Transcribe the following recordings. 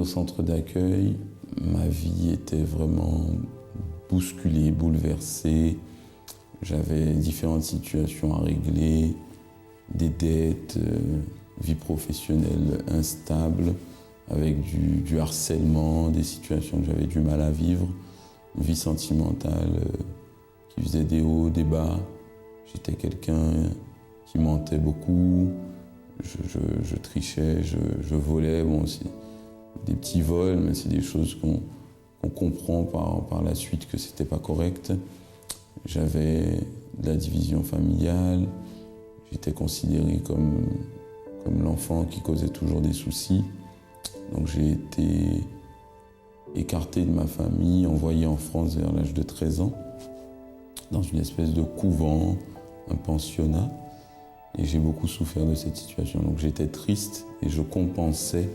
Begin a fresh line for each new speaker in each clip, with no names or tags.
centre d'accueil, ma vie était vraiment bousculée, bouleversée. J'avais différentes situations à régler, des dettes, vie professionnelle instable, avec du harcèlement, des situations que j'avais du mal à vivre, une vie sentimentale qui faisait des hauts, des bas. J'étais quelqu'un qui mentait beaucoup, je trichais, je volais. Bon, c'est des petits vols, mais c'est des choses qu'on comprend par la suite que c'était pas correct. J'avais de la division familiale, j'étais considéré comme l'enfant qui causait toujours des soucis. Donc j'ai été écarté de ma famille, envoyé en France vers l'âge de 13 ans, dans une espèce de couvent, un pensionnat. Et j'ai beaucoup souffert de cette situation. Donc j'étais triste et je compensais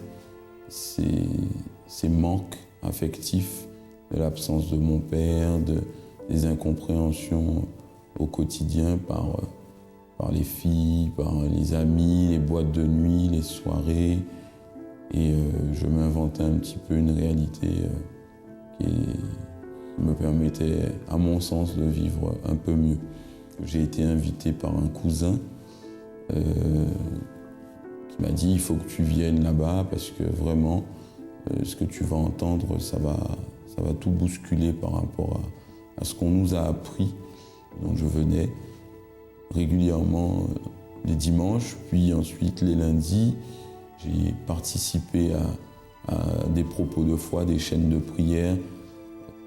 ces manques affectifs de l'absence de mon père, des incompréhensions au quotidien par les filles, par les amis, les boîtes de nuit, les soirées. Et je m'inventais un petit peu une réalité qui me permettait, à mon sens, de vivre un peu mieux. J'ai été invité par un cousin qui m'a dit « il faut que tu viennes là-bas parce que vraiment, ce que tu vas entendre, ça va tout bousculer par rapport à ce qu'on nous a appris ». Donc je venais régulièrement les dimanches, puis ensuite les lundis. J'ai participé à des propos de foi, des chaînes de prière.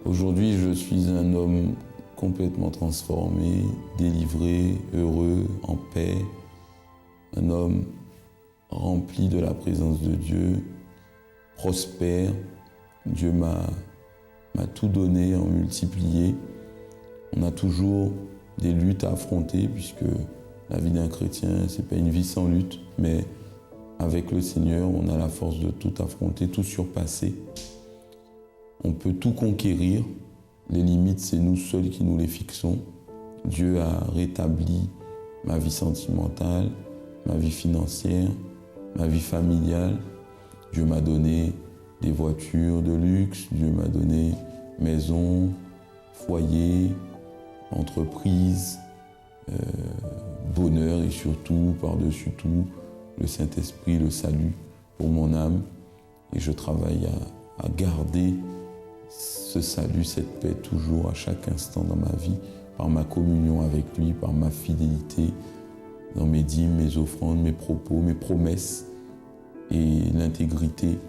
Aujourd'hui, je suis un homme complètement transformé, délivré, heureux, en paix. Un homme rempli de la présence de Dieu, prospère. Dieu m'a tout donné en multiplié. On a toujours des luttes à affronter puisque la vie d'un chrétien, c'est pas une vie sans lutte, mais avec le Seigneur, on a la force de tout affronter, tout surpasser. On peut tout conquérir. Les limites, c'est nous seuls qui nous les fixons. Dieu a rétabli ma vie sentimentale, ma vie financière, ma vie familiale. Dieu m'a donné des voitures de luxe, Dieu m'a donné maison, foyer, entreprise, bonheur et surtout, par-dessus tout, le Saint-Esprit, le salut pour mon âme. Et je travaille à garder ce salut, cette paix toujours à chaque instant dans ma vie, par ma communion avec lui, par ma fidélité dans mes dîmes, mes offrandes, mes propos, mes promesses et l'intégrité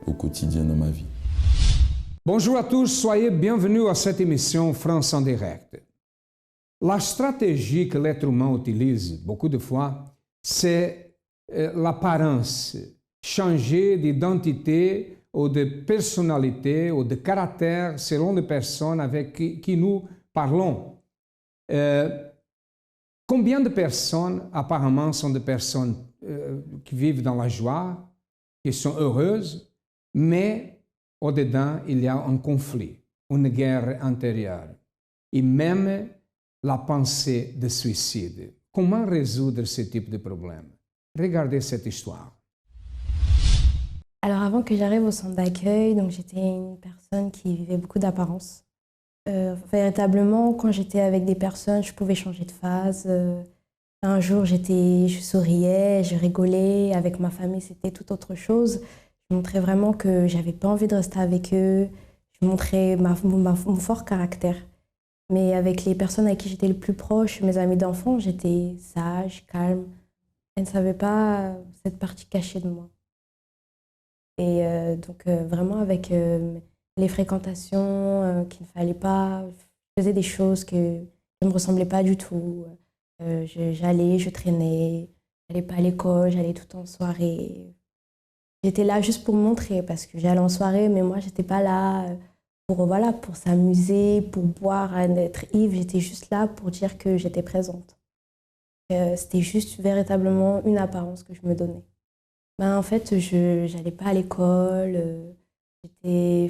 au quotidien dans ma vie.
Bonjour à tous, soyez bienvenus à cette émission France en direct. La stratégie que l'être humain utilise beaucoup de fois, c'est l'apparence, changer d'identité ou de personnalité ou de caractère selon les personnes avec qui nous parlons. Combien de personnes apparemment sont des personnes qui vivent dans la joie, qui sont heureuses, mais au-dedans il y a un conflit, une guerre intérieure et même la pensée de suicide. Comment résoudre ce type de problème? Regardez cette histoire.
Alors avant que j'arrive au centre d'accueil, donc j'étais une personne qui vivait beaucoup d'apparence. Véritablement, quand j'étais avec des personnes, je pouvais changer de phase. Un jour, je souriais, je rigolais. Avec ma famille, c'était tout autre chose. Je montrais vraiment que j'avais pas envie de rester avec eux. Je montrais mon fort caractère. Mais avec les personnes avec qui j'étais le plus proche, mes amis d'enfance, j'étais sage, calme. Elles ne savaient pas cette partie cachée de moi. Et donc vraiment avec les fréquentations qu'il ne fallait pas, je faisais des choses qui ne me ressemblaient pas du tout. J'allais, je traînais, je n'allais pas à l'école, j'allais tout en soirée. J'étais là juste pour me montrer parce que j'allais en soirée, mais moi, je n'étais pas là pour s'amuser, pour boire, être ivre. J'étais juste là pour dire que j'étais présente. C'était juste véritablement une apparence que je me donnais. En fait, je n'allais pas à l'école, je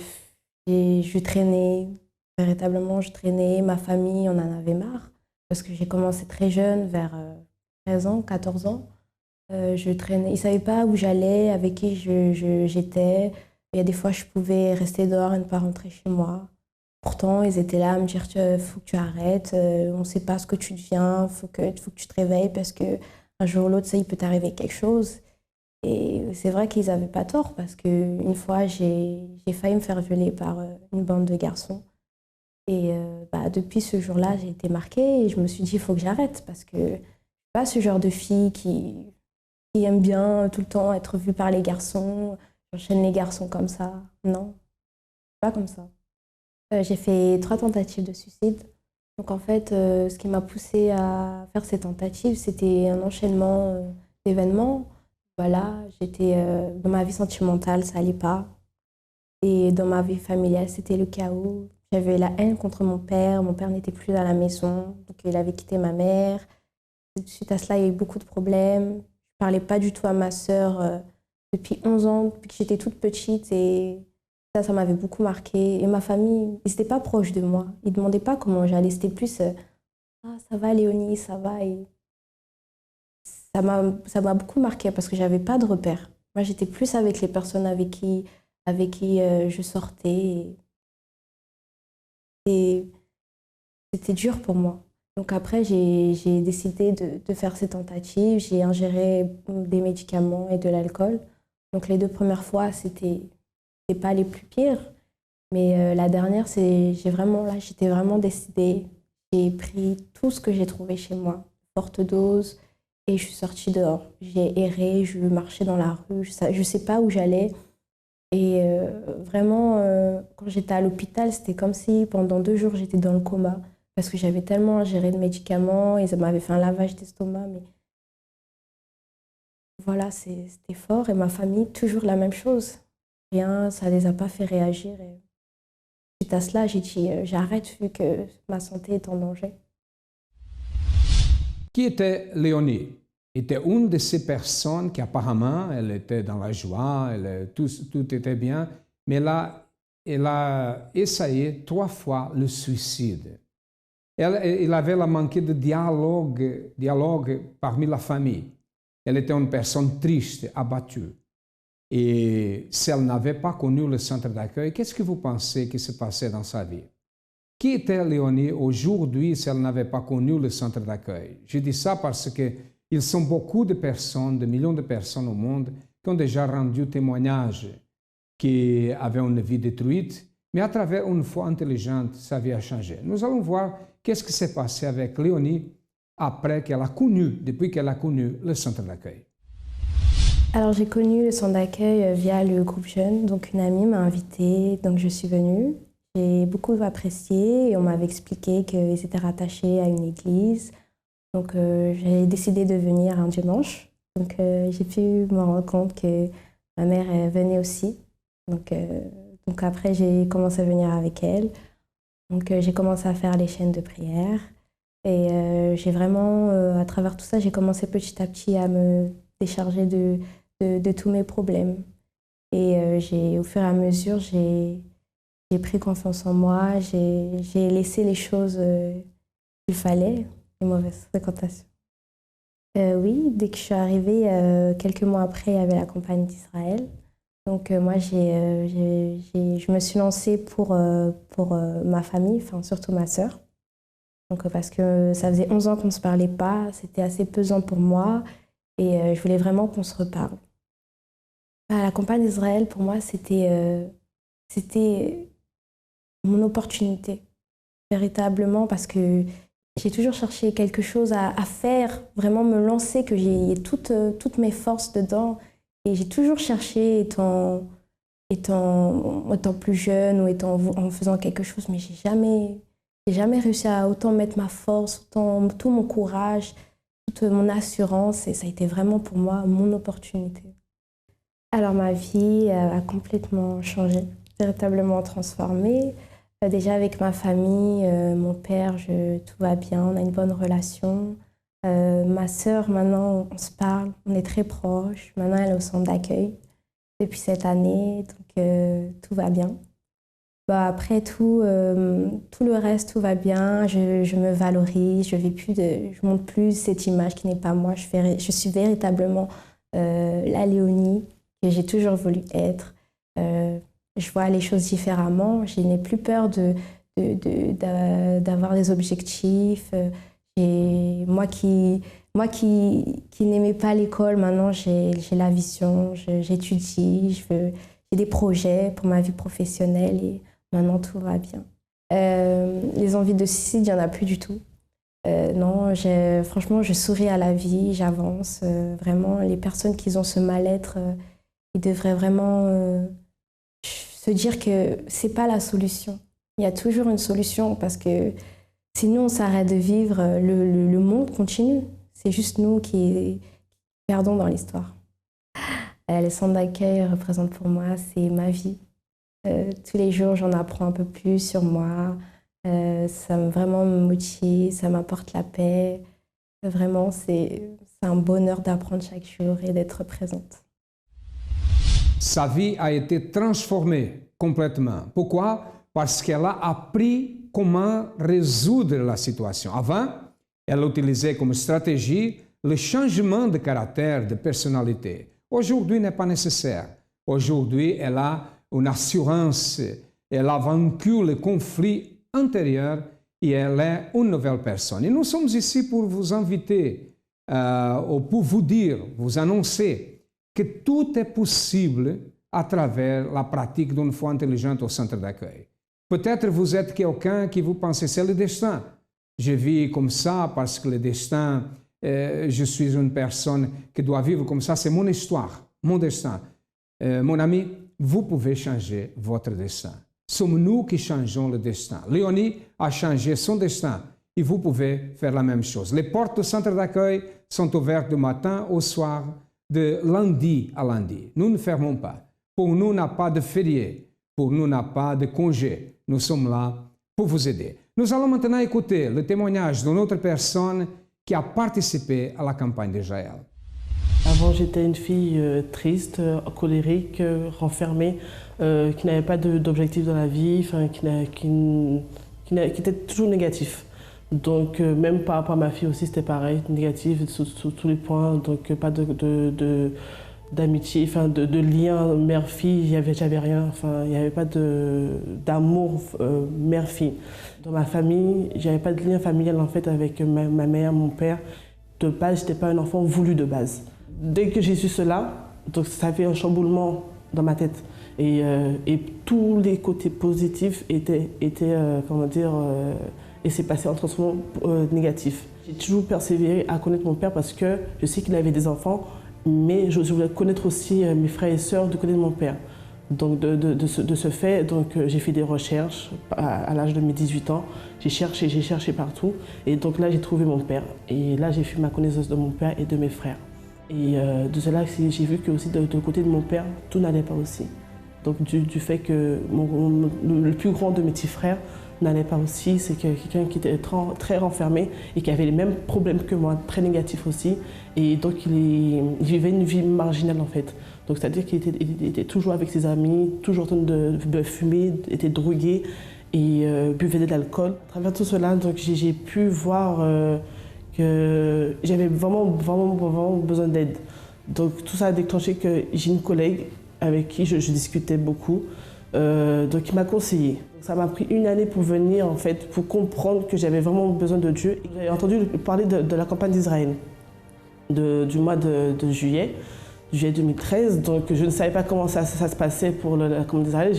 traînais, véritablement je traînais. Ma famille, on en avait marre parce que j'ai commencé très jeune, vers 13 ans, 14 ans. Je traînais. Ils ne savaient pas où j'allais, avec qui j'étais. Il y a des fois, je pouvais rester dehors et ne pas rentrer chez moi. Pourtant, ils étaient là à me dire, faut que tu arrêtes, on ne sait pas ce que tu deviens, faut que tu te réveilles parce qu'un jour ou l'autre, ça, il peut t'arriver quelque chose. Et c'est vrai qu'ils n'avaient pas tort parce qu'une fois, j'ai failli me faire violer par une bande de garçons. Et depuis ce jour-là, j'ai été marquée et je me suis dit, il faut que j'arrête parce que je ne suis pas ce genre de fille qui aime bien tout le temps être vue par les garçons. J'enchaîne les garçons comme ça. Non, pas comme ça. J'ai fait 3 tentatives de suicide. Donc en fait, ce qui m'a poussée à faire ces tentatives, c'était un enchaînement d'événements. Voilà, j'étais dans ma vie sentimentale, ça allait pas. Et dans ma vie familiale, c'était le chaos. J'avais la haine contre mon père. Mon père n'était plus à la maison, donc il avait quitté ma mère. Suite à cela, il y a eu beaucoup de problèmes. Je ne parlais pas du tout à ma sœur depuis 11 ans, depuis que j'étais toute petite. Et ça m'avait beaucoup marqué. Et ma famille, ils n'étaient pas proches de moi. Ils ne demandaient pas comment j'allais. C'était plus ah, ça va, Léonie, ça va. Et ça m'a beaucoup marqué parce que je n'avais pas de repères. Moi, j'étais plus avec les personnes avec qui je sortais. Et c'était dur pour moi. Donc après, j'ai décidé de faire ces tentatives. J'ai ingéré des médicaments et de l'alcool. Donc les 2 premières fois, c'était pas les plus pires. Mais la dernière, j'étais vraiment décidée. J'ai pris tout ce que j'ai trouvé chez moi, forte dose, et je suis sortie dehors. J'ai erré, je marchais dans la rue, je sais pas où j'allais. Et vraiment, quand j'étais à l'hôpital, c'était comme si pendant 2 jours, j'étais dans le coma. Parce que j'avais tellement ingéré de médicaments, ils m'avaient fait un lavage d'estomac. Mais voilà, c'était fort. Et ma famille, toujours la même chose. Rien, ça les a pas fait réagir. Et suite à cela, j'ai dit, j'arrête vu que ma santé est en danger.
Qui était Léonie? Était une de ces personnes qui apparemment, elle était dans la joie, tout était bien, mais là, elle a essayé 3 fois le suicide. Elle avait manqué de dialogue parmi la famille. Elle était une personne triste, abattue. Et si elle n'avait pas connu le centre d'accueil, qu'est-ce que vous pensez qui se passait dans sa vie? Qui était Léonie aujourd'hui si elle n'avait pas connu le centre d'accueil? Je dis ça parce qu'ils sont beaucoup de personnes, de millions de personnes au monde, qui ont déjà rendu témoignage, qui avaient une vie détruite, mais à travers une foi intelligente, sa vie a changé. Nous allons voir qu'est-ce qui s'est passé avec Léonie depuis qu'elle a connu le centre d'accueil.
Alors j'ai connu le centre d'accueil via le groupe Jeune. Donc une amie m'a invitée, donc je suis venue. J'ai beaucoup apprécié et on m'avait expliqué qu'ils étaient rattachés à une église. Donc j'ai décidé de venir un dimanche. Donc j'ai pu me rendre compte que ma mère venait aussi. Donc après j'ai commencé à venir avec elle. Donc j'ai commencé à faire les chaînes de prière. Et j'ai vraiment, à travers tout ça, j'ai commencé petit à petit à me décharger de tous mes problèmes. Et au fur et à mesure, j'ai pris confiance en moi, j'ai laissé les choses qu'il fallait, les mauvaises fréquentations. Oui, dès que je suis arrivée, quelques mois après, il y avait la campagne d'Israël. Donc moi, je me suis lancée pour ma famille, enfin surtout ma sœur. Donc, parce que ça faisait 11 ans qu'on ne se parlait pas, c'était assez pesant pour moi et je voulais vraiment qu'on se reparle. La campagne d'Israël, pour moi, c'était mon opportunité, véritablement, parce que j'ai toujours cherché quelque chose à faire, vraiment me lancer, que j'ai toutes mes forces dedans. Et j'ai toujours cherché, étant plus jeune ou en faisant quelque chose, mais j'ai jamais réussi à autant mettre ma force, tout mon courage, toute mon assurance. Et ça a été vraiment pour moi mon opportunité. Alors ma vie a complètement changé, véritablement transformée. Déjà avec ma famille, mon père, tout va bien, on a une bonne relation. Ma sœur, maintenant, on se parle, on est très proches. Maintenant, elle est au centre d'accueil depuis cette année, donc tout va bien. Après tout le reste, tout va bien. Je me valorise, je montre plus cette image qui n'est pas moi. Je suis véritablement la Léonie que j'ai toujours voulu être. Je vois les choses différemment. Je n'ai plus peur d'avoir des objectifs. Moi qui n'aimais pas l'école, maintenant j'ai la vision, j'étudie, j'ai des projets pour ma vie professionnelle et maintenant tout va bien. Les envies de suicide, il n'y en a plus du tout. Non, franchement, je souris à la vie, j'avance. Vraiment, les personnes qui ont ce mal-être, ils devraient vraiment se dire que ce n'est pas la solution. Il y a toujours une solution parce que sinon on s'arrête de vivre, le monde continue. C'est juste nous qui perdons dans l'histoire. Les centres d'accueil représentent pour moi, c'est ma vie. Tous les jours, j'en apprends un peu plus sur moi. Ça vraiment me motive, ça m'apporte la paix. Vraiment, c'est un bonheur d'apprendre chaque jour et d'être présente.
Sa vie a été transformée complètement. Pourquoi? Parce qu'elle a appris comment résoudre la situation. Avant, elle utilisait comme stratégie le changement de caractère, de personnalité. Aujourd'hui, n'est pas nécessaire. Aujourd'hui, elle a une assurance. Elle a vaincu le conflit intérieur et elle est une nouvelle personne. Et nous sommes ici pour vous inviter, ou pour vous dire, vous annoncer que tout est possible à travers la pratique d'une foi intelligente au centre d'accueil. Peut-être vous êtes quelqu'un qui vous pensez c'est le destin. Je vis comme ça parce que le destin, je suis une personne qui doit vivre comme ça, c'est mon histoire, mon destin. Mon ami, vous pouvez changer votre destin. Sommes nous qui changeons le destin. Léonie a changé son destin et vous pouvez faire la même chose. Les portes du centre d'accueil sont ouvertes du matin au soir, de lundi à lundi. Nous ne fermons pas. Pour nous, n'a pas de férié. Pour nous, n'a pas de congé. Nous sommes là pour vous aider. Nous allons maintenant écouter le témoignage d'une autre personne qui a participé à la campagne d'Israël.
Avant, j'étais une fille triste, colérique, renfermée, qui n'avait pas d'objectif dans la vie, qui était toujours négatif. Donc, même par rapport à ma fille aussi, c'était pareil, négatif sur tous les points. Donc, pas d'amitié, de lien mère-fille, j'avais rien. Enfin, il n'y avait pas d'amour mère-fille. Dans ma famille, j'avais pas de lien familial en fait avec ma mère, mon père. De base, j'étais pas un enfant voulu de base. Dès que j'ai su cela, donc ça a fait un chamboulement dans ma tête. Et tous les côtés positifs étaient et c'est passé en transformation négatif. J'ai toujours persévéré à connaître mon père parce que je sais qu'il avait des enfants, mais je voulais connaître aussi mes frères et sœurs, de connaître mon père. Donc de ce fait, j'ai fait des recherches à l'âge de mes 18 ans. J'ai cherché partout. Et donc là, j'ai trouvé mon père. Et là, j'ai fait ma connaissance de mon père et de mes frères. Et de cela, j'ai vu que aussi de côté de mon père, tout n'allait pas aussi. Donc du fait que le plus grand de mes petits frères n'allait pas aussi, c'est quelqu'un qui était très renfermé et qui avait les mêmes problèmes que moi, très négatifs aussi. Et donc il vivait une vie marginale en fait. Donc c'est-à-dire qu'il était toujours avec ses amis, toujours en train de fumer, était drogué et buvait de l'alcool. À travers tout cela, donc j'ai pu voir que j'avais vraiment besoin d'aide. Donc tout ça a déclenché que j'ai une collègue avec qui je discutais beaucoup, donc il m'a conseillé. Ça m'a pris une année pour venir en fait, pour comprendre que j'avais vraiment besoin de Dieu. J'avais entendu parler de la campagne d'Israël du mois de juillet 2013, donc je ne savais pas comment ça se passait pour la campagne d'Israël.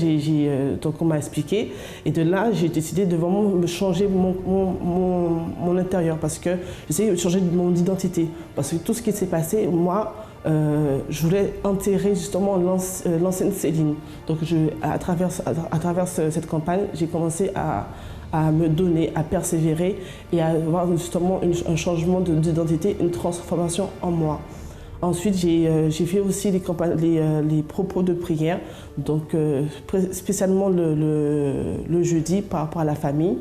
Donc on m'a expliqué et de là j'ai décidé de vraiment me changer mon intérieur parce que j'essayais de changer mon identité. Parce que tout ce qui s'est passé, moi, je voulais enterrer justement l'ancienne Céline. Donc à travers cette campagne, j'ai commencé à me donner, à persévérer et à avoir justement un changement d'identité, une transformation en moi. Ensuite, j'ai fait aussi les propos de prière, donc spécialement le jeudi par rapport à la famille.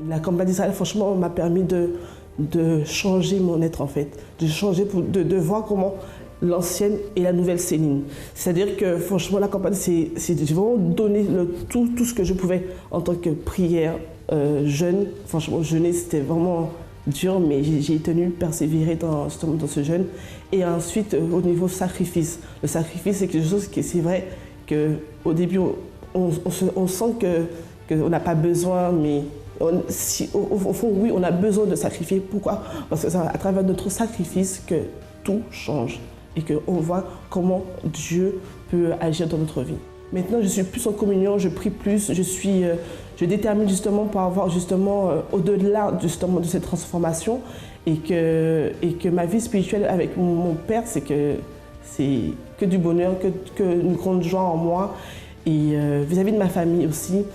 La campagne d'Israël, franchement, m'a permis de changer mon être en fait, de voir comment l'ancienne et la nouvelle Céline. C'est-à-dire que franchement, la campagne, c'est vraiment donner tout ce que je pouvais en tant que prière, jeûne. Franchement, jeûner, c'était vraiment dur, mais j'ai tenu, persévérer dans ce jeûne. Et ensuite, au niveau sacrifice. Le sacrifice, c'est quelque chose qui, c'est vrai, qu'au début, on sent qu'on n'a pas besoin, mais au fond, oui, on a besoin de sacrifier. Pourquoi? Parce que c'est à travers notre sacrifice que tout change et qu'on voit comment Dieu peut agir dans notre vie. Maintenant, je suis plus en communion, je prie plus, je détermine justement pour avoir justement au-delà justement de cette transformation et que ma vie spirituelle avec mon Père, c'est que du bonheur, que une grande joie en moi. Et vis-à-vis de ma famille aussi,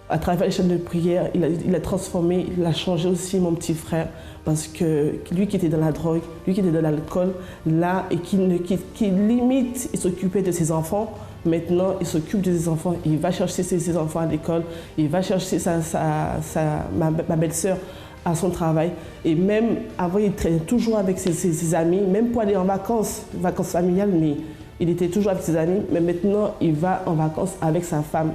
à travers les chaînes de prière, il a transformé, il a changé aussi mon petit frère. Parce que lui qui était dans la drogue, lui qui était dans l'alcool, là, et qui limite, il s'occupait de ses enfants. Maintenant, il s'occupe de ses enfants, il va chercher ses enfants à l'école, il va chercher ma belle-sœur à son travail. Et même avant, il traînait toujours avec ses amis, même pour aller en vacances familiales, mais il était toujours avec ses amis. Mais maintenant, il va en vacances avec sa femme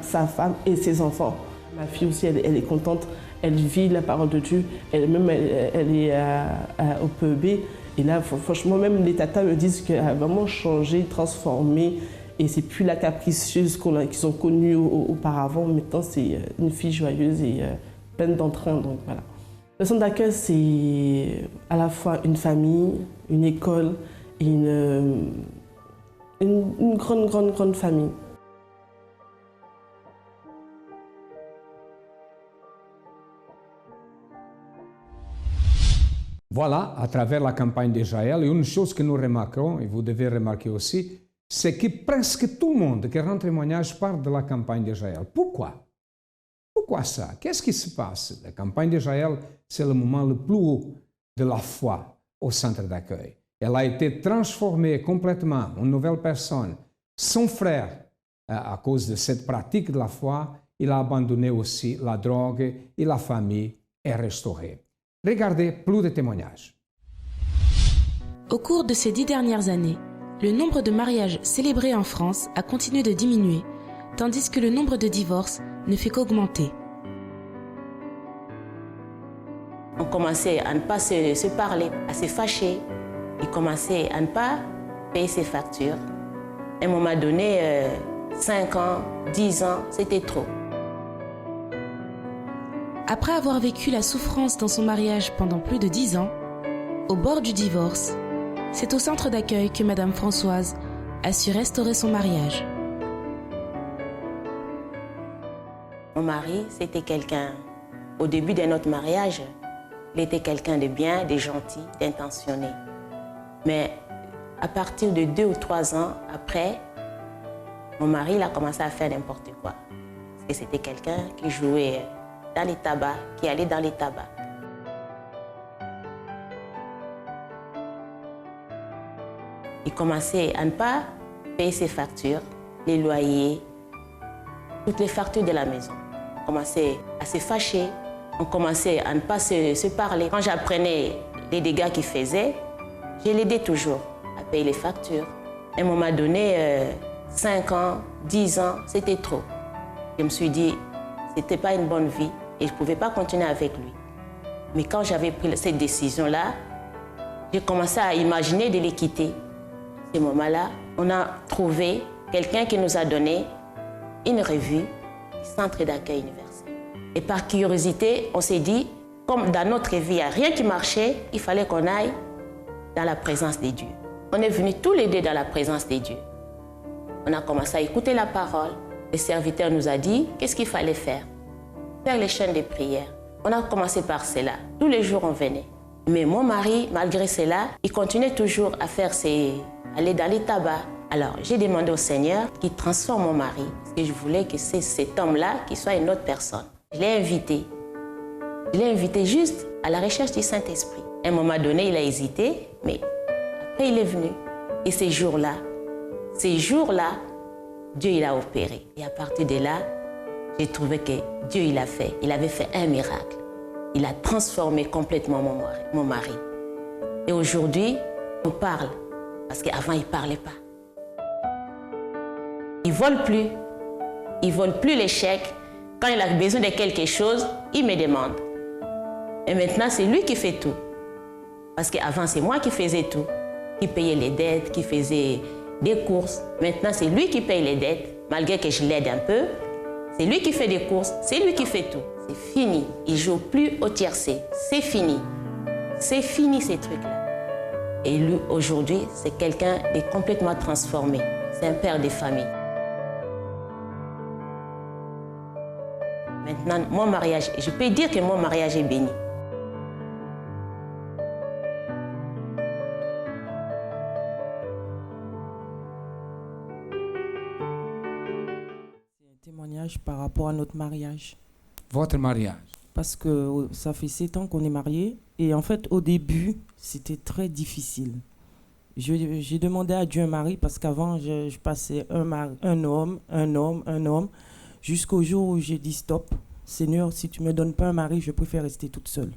et ses enfants. Ma fille aussi, elle est contente. Elle vit la parole de Dieu, elle est au PEB. Et là, franchement, même les tatas me disent qu'elle a vraiment changé, transformé. Et c'est plus la capricieuse qu'ils ont connue auparavant. Maintenant, c'est une fille joyeuse et pleine d'entrain. Donc voilà. Le centre d'accueil, c'est à la fois une famille, une école et une grande famille.
Voilà, à travers la campagne d'Israël, une chose que nous remarquons, et vous devez remarquer aussi, c'est que presque tout le monde qui rend témoignage parle de la campagne d'Israël. Pourquoi? Pourquoi ça? Qu'est-ce qui se passe? La campagne d'Israël, c'est le moment le plus haut de la foi au centre d'accueil. Elle a été transformée complètement en une nouvelle personne. Son frère, à cause de cette pratique de la foi, il a abandonné aussi la drogue et la famille est restaurée. Regardez plus de témoignages.
Au cours de ces 10 dernières années, le nombre de mariages célébrés en France a continué de diminuer, tandis que le nombre de divorces ne fait qu'augmenter.
On commençait à ne pas se parler, à se fâcher. Il commençait à ne pas payer ses factures. À un moment donné, 5 ans, 10 ans, c'était trop.
Après avoir vécu la souffrance dans son mariage pendant plus de 10 ans, au bord du divorce, c'est au centre d'accueil que Madame Françoise a su restaurer son mariage.
Mon mari, c'était quelqu'un, au début de notre mariage, il était quelqu'un de bien, de gentil, d'intentionné. Mais à partir de 2 ou 3 ans après, mon mari il a commencé à faire n'importe quoi. Parce que c'était quelqu'un qui jouait dans les tabacs, qui allait dans les tabacs. Il commençait à ne pas payer ses factures, les loyers, toutes les factures de la maison. On commençait à se fâcher, on commençait à ne pas se parler. Quand j'apprenais les dégâts qu'il faisait, je l'aidais toujours à payer les factures. À un moment donné, 5 ans, 10 ans, c'était trop. Je me suis dit, c'était pas une bonne vie et je ne pouvais pas continuer avec lui. Mais quand j'avais pris cette décision-là, j'ai commencé à imaginer de les quitter. À ce moment-là, on a trouvé quelqu'un qui nous a donné une revue du Centre d'accueil universel. Et par curiosité, on s'est dit, comme dans notre vie, il n'y a rien qui marchait, il fallait qu'on aille dans la présence des dieux. On est venus tous les deux dans la présence des dieux. On a commencé à écouter la parole. Le serviteur nous a dit qu'est-ce qu'il fallait faire. Faire les chaînes de prière. On a commencé par cela. Tous les jours, on venait. Mais mon mari, malgré cela, il continuait toujours à aller dans les tabacs. Alors, j'ai demandé au Seigneur qu'il transforme mon mari. Parce que je voulais que c'est cet homme-là qui soit une autre personne. Je l'ai invité. Je l'ai invité juste à la recherche du Saint-Esprit. À un moment donné, il a hésité, mais après, il est venu. Et ces jours-là, Dieu il a opéré. Et à partir de là, j'ai trouvé que Dieu il avait fait un miracle. Il a transformé complètement mon mari. Et aujourd'hui, on parle, parce qu'avant, il ne parlait pas. Il ne vole plus les chèques. Quand il a besoin de quelque chose, il me demande. Et maintenant, c'est lui qui fait tout. Parce qu'avant, c'est moi qui faisais tout. Qui payait les dettes, qui faisait des courses. Maintenant, c'est lui qui paye les dettes malgré que je l'aide un peu. C'est lui qui fait des courses, c'est lui qui fait tout. C'est fini. Il ne joue plus au tiercé. C'est fini. C'est fini ces trucs-là. Et lui, aujourd'hui, c'est quelqu'un de complètement transformé. C'est un père de famille. Maintenant, mon mariage, je peux dire que mon mariage est béni.
Par rapport à notre mariage.
Votre mariage?
Parce que ça fait 7 ans qu'on est mariés. Et en fait, au début, c'était très difficile. J'ai demandé à Dieu un mari parce qu'avant, je passais un homme, jusqu'au jour où j'ai dit stop. Seigneur, si tu ne me donnes pas un mari, je préfère rester toute seule.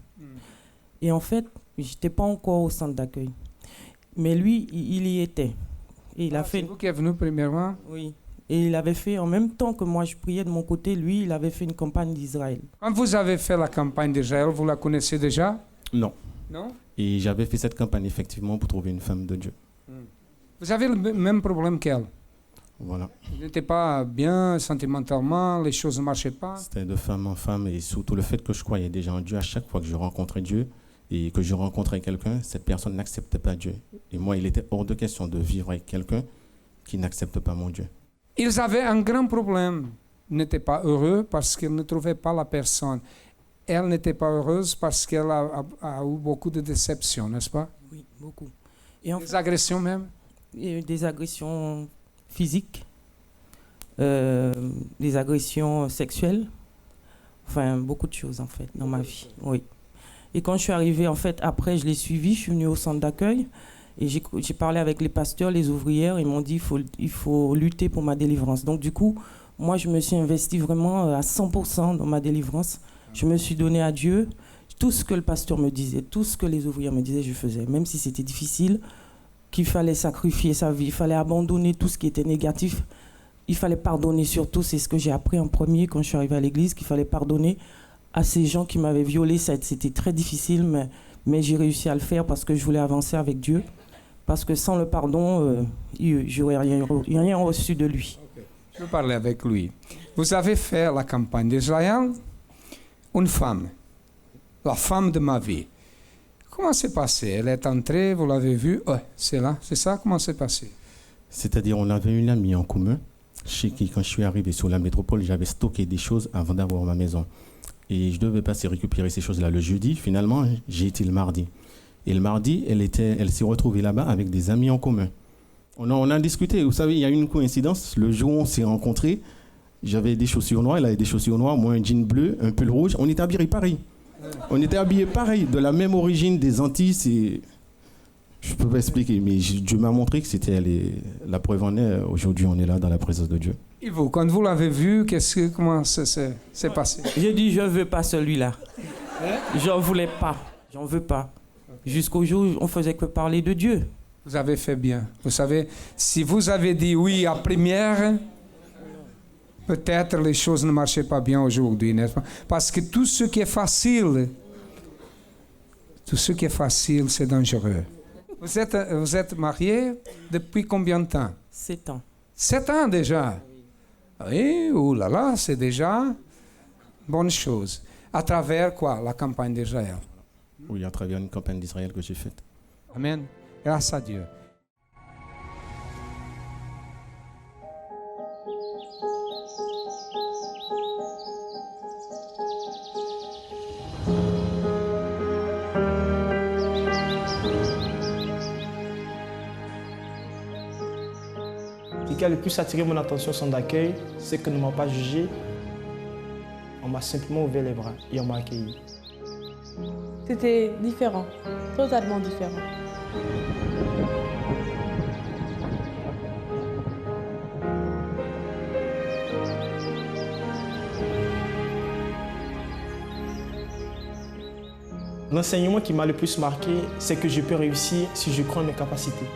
Et en fait, je n'étais pas encore au centre d'accueil. Mais lui, il y était. Et il a fait...
C'est vous qui êtes venu premièrement?
Oui. Et il avait fait, en même temps que moi je priais de mon côté, lui, il avait fait une campagne d'Israël.
Quand vous avez fait la campagne d'Israël, vous la connaissez déjà?
Non.
Non?
Et j'avais fait cette campagne effectivement pour trouver une femme de Dieu.
Vous avez le même problème qu'elle?
Voilà.
Vous n'étiez pas bien sentimentalement, les choses ne marchaient pas?
C'était de femme en femme et surtout le fait que je croyais déjà en Dieu. À chaque fois que je rencontrais Dieu et que je rencontrais quelqu'un, cette personne n'acceptait pas Dieu. Et moi, il était hors de question de vivre avec quelqu'un qui n'accepte pas mon Dieu.
Ils avaient un grand problème. Ils n'étaient pas heureux parce qu'ils ne trouvaient pas la personne. Elle n'était pas heureuse parce qu'elle a eu beaucoup de déceptions, n'est-ce pas?
Oui, beaucoup.
Et des agressions même?
Des agressions physiques, des agressions sexuelles, enfin beaucoup de choses en fait dans ma vie. Oui. Et quand je suis arrivée, en fait, après je l'ai suivi, je suis venue au centre d'accueil. Et j'ai parlé avec les pasteurs, les ouvrières, ils m'ont dit il faut lutter pour ma délivrance. Donc du coup, moi je me suis investie vraiment à 100% dans ma délivrance. Je me suis donnée à Dieu. Tout ce que le pasteur me disait, tout ce que les ouvrières me disaient, je faisais. Même si c'était difficile, qu'il fallait sacrifier sa vie, il fallait abandonner tout ce qui était négatif. Il fallait pardonner surtout, c'est ce que j'ai appris en premier quand je suis arrivée à l'église, qu'il fallait pardonner à ces gens qui m'avaient violée. C'était très difficile, mais j'ai réussi à le faire parce que je voulais avancer avec Dieu. Parce que sans le pardon, je n'aurais rien reçu de lui.
Okay. Je vais parler avec lui. Vous avez fait la campagne d'Israël, une femme, la femme de ma vie. Comment c'est passé? Elle est entrée, vous l'avez vue? C'est là, c'est ça? Comment c'est passé?
C'est-à-dire, on avait une amie en commun, chez qui, quand je suis arrivé sur la métropole, j'avais stocké des choses avant d'avoir ma maison. Et je devais passer récupérer ces choses-là le jeudi. Finalement, j'ai été le mardi. Et le mardi, elle s'est retrouvée là-bas avec des amis en commun. On a discuté. Vous savez, il y a eu une coïncidence. Le jour où on s'est rencontrés, j'avais des chaussures noires, elle avait des chaussures noires, moi un jean bleu, un pull rouge. On était habillés pareil. On était habillés pareil, de la même origine des Antilles. Je ne peux pas expliquer, mais Dieu m'a montré que c'était elle. La preuve en est, aujourd'hui, on est là dans la présence de Dieu.
Et vous, quand vous l'avez vu, comment ça s'est passé?
J'ai dit, je ne veux pas celui-là. Je n'en voulais pas. J'en veux pas. Jusqu'au jour où on faisait que parler de Dieu.
Vous avez fait bien. Vous savez, si vous avez dit oui à première, peut-être les choses ne marchaient pas bien aujourd'hui, n'est-ce pas? Parce que tout ce qui est facile, c'est dangereux. Vous êtes marié depuis combien de temps?
7 ans.
7 ans déjà? Oui, oulala, c'est déjà bonne chose. À travers quoi? La campagne d'Israël.
Oui, à travers une campagne d'Israël que j'ai faite.
Amen. Grâce à Dieu.
Ce qui a le plus attiré mon attention au centre d'accueil, c'est qu'on ne m'a pas jugé. On m'a simplement ouvert les bras et on m'a accueilli.
C'était différent, totalement différent.
L'enseignement qui m'a le plus marqué, c'est que je peux réussir si je crois en mes capacités.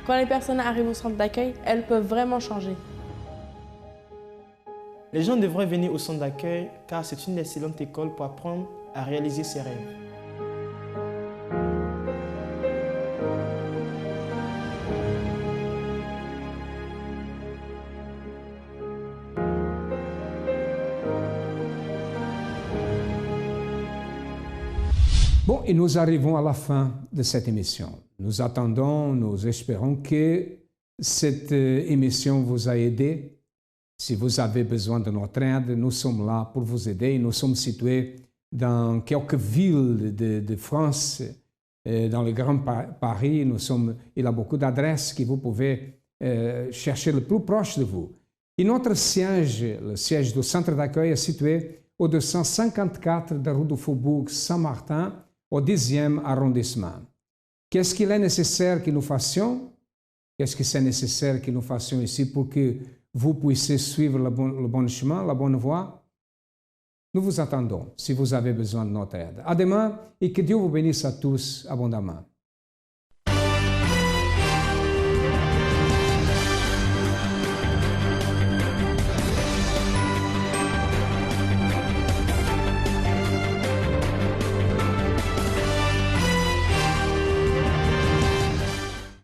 Quand les personnes arrivent au centre d'accueil, elles peuvent vraiment changer.
Les gens devraient venir au centre d'accueil car c'est une excellente école pour apprendre à réaliser ses rêves.
et nous arrivons à la fin de cette émission. Nous attendons, nous espérons que cette émission vous a aidé. Si vous avez besoin de notre aide, nous sommes là pour vous aider. Nous sommes situés dans quelques villes de France, dans le Grand Paris. Il y a beaucoup d'adresses que vous pouvez chercher le plus proche de vous. Et notre siège, le siège du centre d'accueil, est situé au 254 de rue du Faubourg Saint-Martin, au 10e arrondissement. Qu'est-ce qu'il est nécessaire que nous fassions? Qu'est-ce que c'est nécessaire que nous fassions ici pour que vous puissiez suivre le bon chemin, la bonne voie? Nous vous attendons si vous avez besoin de notre aide. À demain et que Dieu vous bénisse à tous abondamment.